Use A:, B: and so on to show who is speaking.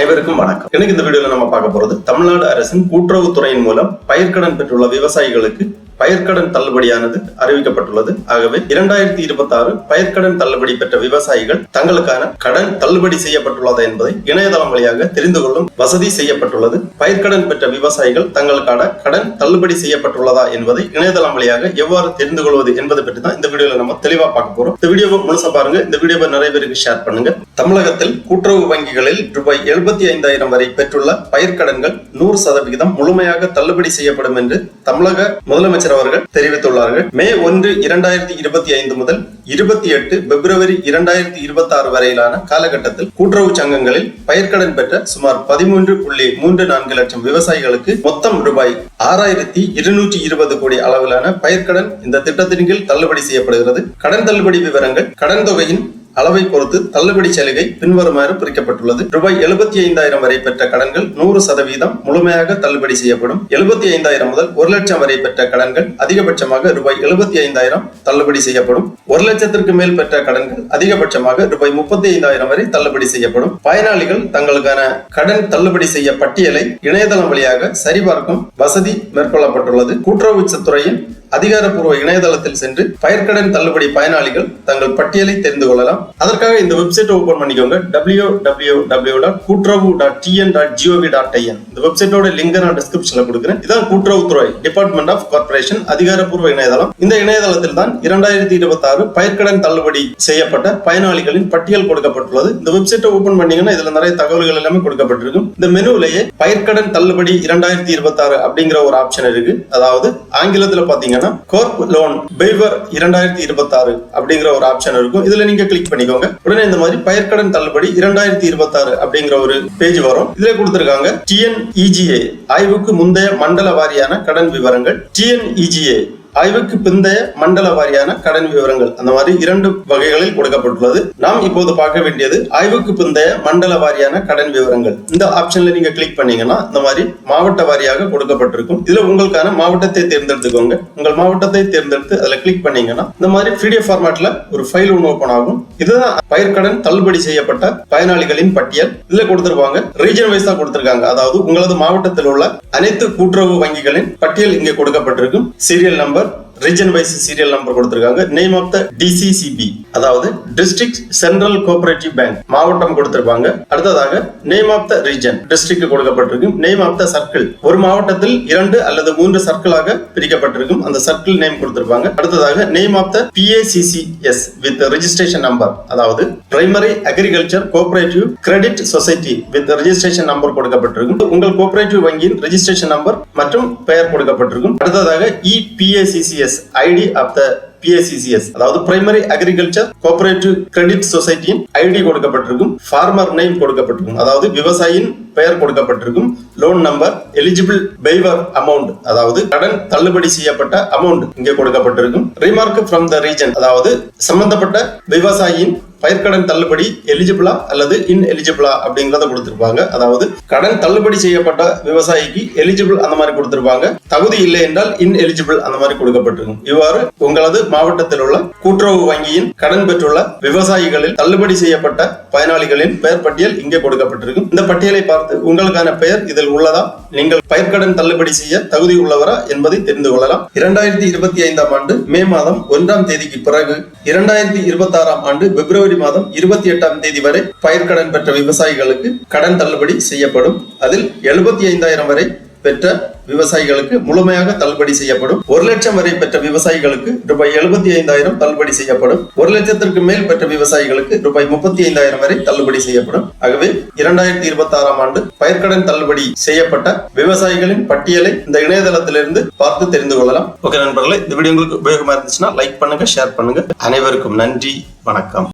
A: அனைவருக்கும் வணக்கம். எனக்கு இந்த வீடியோல நம்ம பார்க்க போறது தமிழ்நாடு அரசின் கூட்டுறவுத்துறையின் மூலம் பயிர்க்கடன் பெற்றுள்ள விவசாயிகளுக்கு பயிர்க்கடன் தள்ளுபடியானது அறிவிக்கப்பட்டுள்ளது. ஆகவே 2026 பயிர்க்கடன் தள்ளுபடி பெற்ற விவசாயிகள் தங்களுக்கான கடன் தள்ளுபடி செய்யப்பட்டுள்ளதா என்பதை இணையதளம் வழியாக தெரிந்து கொள்ளும் வசதி செய்யப்பட்டுள்ளது. பயிர்க்கடன் பெற்ற விவசாயிகள் தங்களுக்கான கடன் தள்ளுபடி செய்யப்பட்டுள்ளதா என்பதை இணையதளம் வழியாக எவ்வாறு தெரிந்து கொள்வது என்பதை பற்றி தான் இந்த வீடியோல நம்ம தெளிவா பார்க்க போறோம். இந்த வீடியோவை முழுசா பாருங்க. இந்த வீடியோவை நிறைய பேருக்கு ஷேர் பண்ணுங்க. தமிழகத்தில் கூட்டுறவு வங்கிகளில் ரூபாய் 75,000 வரை பெற்றுள்ள பயிர்க்கடன்கள் 100% முழுமையாக தள்ளுபடி செய்யப்படும் என்று தமிழக முதலமைச்சர் அவர்கள் தெரிவித்துள்ளார்கள். மே 1, 2025 முதல் 28 பிப்ரவரி 2026 வரையிலான காலகட்டத்தில் கூட்டுறவு சங்கங்களில் பயிர்க்கடன் பெற்ற சுமார் 13.34 லட்சம் விவசாயிகளுக்கு மொத்தம் ரூபாய் 6,220 கோடி அளவிலான பயிர்க்கடன் இந்த திட்டத்தின் கீழ் தள்ளுபடி செய்யப்படுகிறது. கடன் தள்ளுபடி விவரங்கள் கடன் தொகையின் அளவை பொறுத்து தள்ளுபடி சலுகை பின்வருமாறு பிரிக்கப்பட்டுள்ளது. ரூபாய் 75,000 வரை பெற்ற கடன்கள் 100% முழுமையாக தள்ளுபடி செய்யப்படும். 75,000 முதல் 1 லட்சம் வரை பெற்ற கடன்கள் அதிகபட்சமாக ரூபாய் 75,000 தள்ளுபடி செய்யப்படும். 1 லட்சத்திற்கு மேல் பெற்ற கடன்கள் அதிகபட்சமாக ரூபாய் 35,000 வரை தள்ளுபடி செய்யப்படும். பயனாளிகள் தங்களுக்கான கடன் தள்ளுபடி செய்ய பட்டியலை இணையதளம் வழியாக சரிபார்க்கும் வசதி மேற்கொள்ளப்பட்டுள்ளது. கூட்டுறவுத்துறையின் அதிகாரப்பூர்வ இணையதளத்தில் சென்று பயிர்க்கடன் தள்ளுபடி பயனாளிகள் தங்கள் பட்டியலை தெரிந்து கொள்ளலாம். அதற்காக இந்த வெப்சைட் ஓபன் பண்ணிக்கோங்க. www.kutravu.tn.gov.in. இந்த வெப்சைட்டோட லிங்க் நான் டிஸ்கிரிப்ஷன்ல கொடுக்கிறேன். இதான் கூட்டுறவுத்துறை டிபார்ட்மெண்ட் ஆஃப் கார்ப்பரேஷன் அதிகாரப்பூர்வ இணையதளம். இந்த இணையதளத்தில் தான் 2026 பயிர்க்கடன் தள்ளுபடி செய்யப்பட்ட பயனாளிகளின் பட்டியல் கொடுக்கப்பட்டுள்ளது. இந்த வெப்சைட்டை ஓபன் பண்ணீங்கன்னா இதுல நிறைய தகவல்கள் எல்லாமே கொடுக்கப்பட்டிருக்கும். இந்த மெனுவிலேயே பயிர்க்கடன் தள்ளுபடி 2026 அப்படிங்கிற ஒரு ஆப்ஷன் இருக்கு. அதாவது ஆங்கிலத்துல பாத்தீங்கன்னா கோர்ப் லோன் வெய்வர் 2026 அப்படிங்கிற ஒரு ஆப்ஷன் இருக்கும். இதுல நீங்க கிளிக் பண்ணிக்கோங்க. உடனே இந்த மாதிரி பயிர்க்கடன் தள்ளுபடி 2026 அப்படிங்கிற ஒரு பேஜ் வரும். இதுல கொடுத்திருக்காங்க TNEGA ஆய்வுக்கு முந்தைய மண்டல வாரியான கடன் விவரங்கள், TNEGA ஆய்வுக்கு பிந்தைய மண்டல வாரியான கடன் விவரங்கள், அந்த மாதிரி 2 வகைகளில் கொடுக்கப்பட்டுள்ளது. நாம் இப்போது பார்க்க வேண்டியது ஆய்வுக்கு பிந்தைய மண்டல வாரியான கடன் விவரங்கள். இந்த ஆப்ஷன்ல நீங்க கிளிக் பண்ணீங்கன்னா இந்த மாதிரி மாவட்ட வாரியாக கொடுக்கப்பட்டிருக்கும். இதுல உங்களுக்கான மாவட்டத்தை தேர்ந்தெடுத்துக்கோங்க. உங்கள் மாவட்டத்தை தேர்ந்தெடுத்து அதுல கிளிக் பண்ணீங்கன்னா இந்த மாதிரி PDF ஃபார்மேட்ல ஒரு ஃபைல் ஒன்று ஓபன் ஆகும். இதுதான் பயிர்க்கடன் தள்ளுபடி செய்யப்பட்ட பயனாளிகளின் பட்டியல். இதுல கொடுத்திருப்பாங்க ரீஜன் வைஸா கொடுத்திருக்காங்க. அதாவது உங்களது மாவட்டத்தில் உள்ள அனைத்து கூட்டுறவு வங்கிகளின் பட்டியல் இங்கே கொடுக்கப்பட்டிருக்கும். Serial number, region wise serial number கொடுத்திருக்காங்க. நேம் ஆஃப் த DCCB அதாவது டிஸ்ட்ரிக்ட் சென்ட்ரல் கோஆபரேட்டிவ் பேங்க் மாவட்டம் கொடுத்திருப்பாங்க. அடுத்ததாக name of the region district கொடுக்கப்பட்டிருக்கும். நேம் ஆஃப் த சர்க்கிள், ஒரு மாவட்டத்தில் 2 அல்லது 3 சர்க்கிளாக பிரிக்கப்பட்டிருக்கும். அந்த சர்க்கிள் நேம் கொடுத்திருப்பாங்க. அடுத்ததாக name of the PACCS with registration number, அதாவது primary agriculture cooperative credit society with registration number கொடுக்கப்பட்டிருக்கும். உங்கள் கோஆபரேட்டிவ் வங்கியின் ரெஜிஸ்ட்ரேஷன் நம்பர் மற்றும் பெயர் கொடுக்கப்பட்டிருக்கும். அடுத்ததாக EPACCS ID of the PACCS அதாவது பிரைமரி அக்ரிகல்ச்சர் கோஆபரேட்டிவ் கிரெடிட் சொசைட்டியின் ஐடி கொடுக்கப்பட்டிருக்கும். ஃபார்மர் நேம் கொடுக்கப்பட்டிருக்கும், அதாவது விவசாயியின் பெயர் கொடுக்கப்பட்டிருக்கும். Loan number, eligible waiver amount அதாவது கடன் தள்ளுபடி செய்யப்பட்ட அமௌண்ட் இங்கே கொடுக்கப்பட்டிருக்கும். ரிமார்க் ஃப்ரம் த ரீஜன் அதாவது சம்பந்தப்பட்ட விவசாயியின் பயிர்க்கடன் தள்ளுபடி எலிஜிபிளா அல்லது இன்எலிஜிபிளா அப்படிங்கறத கொடுத்திருப்பாங்க. அதாவது கடன் தள்ளுபடி செய்யப்பட்ட விவசாயிக்கு எலிஜிபிள் அந்த மாதிரி கொடுத்திருப்பாங்க. தகுதி இல்லை என்றால் இன்எலிஜிபிள் அந்த மாதிரி கொடுக்கப்பட்டிருக்கும். இவ்வாறு உங்களது மாவட்டத்தில் உள்ள கூட்டுறவு வங்கியின் கடன் பெற்றுள்ள விவசாயிகளில் தள்ளுபடி செய்யப்பட்ட பயனாளிகளின் பெயர் பட்டியல் இங்கே கொடுக்கப்பட்டிருக்கும். இந்த பட்டியலை பார்த்து உங்களுக்கான பெயர் இதில் உள்ளதா, நீங்கள் பயிர்க்கடன் தள்ளுபடி செய்ய தகுதி உள்ளவரா என்பதை தெரிந்து கொள்ளலாம். 2025 ஆண்டு மே மாதம் 1ஆம் தேதிக்கு பிறகு 2026 ஆண்டு பிப்ரவரி மாதம் 28ஆம் தேதி வரை பயிர்க்கடன் பெற்ற விவசாயிகளுக்கு கடன் தள்ளுபடி செய்யப்படும். அதில் 75,000 வரை பெற்ற விவசாயிகளுக்கு முழுமையாக தள்ளுபடி செய்யப்படும். 1 லட்சம் வரை பெற்ற விவசாயிகளுக்கு ரூபாய் 75,000 தள்ளுபடி செய்யப்படும். 1 லட்சத்திற்கு மேல் பெற்ற விவசாயிகளுக்கு ரூபாய் 35,000 வரை தள்ளுபடி செய்யப்படும். ஆகவே 2026 ஆண்டு பயிர்க்கடன் தள்ளுபடி செய்யப்பட்ட விவசாயிகளின் பட்டியலை இந்த இணையதளத்திலிருந்து பார்த்து தெரிந்து கொள்ளலாம். ஓகே நண்பர்களே, இந்த வீடியோ உங்களுக்கு உபயோகமா இருந்துச்சுன்னா லைக் பண்ணுங்க, ஷேர் பண்ணுங்க. அனைவருக்கும் நன்றி, வணக்கம்.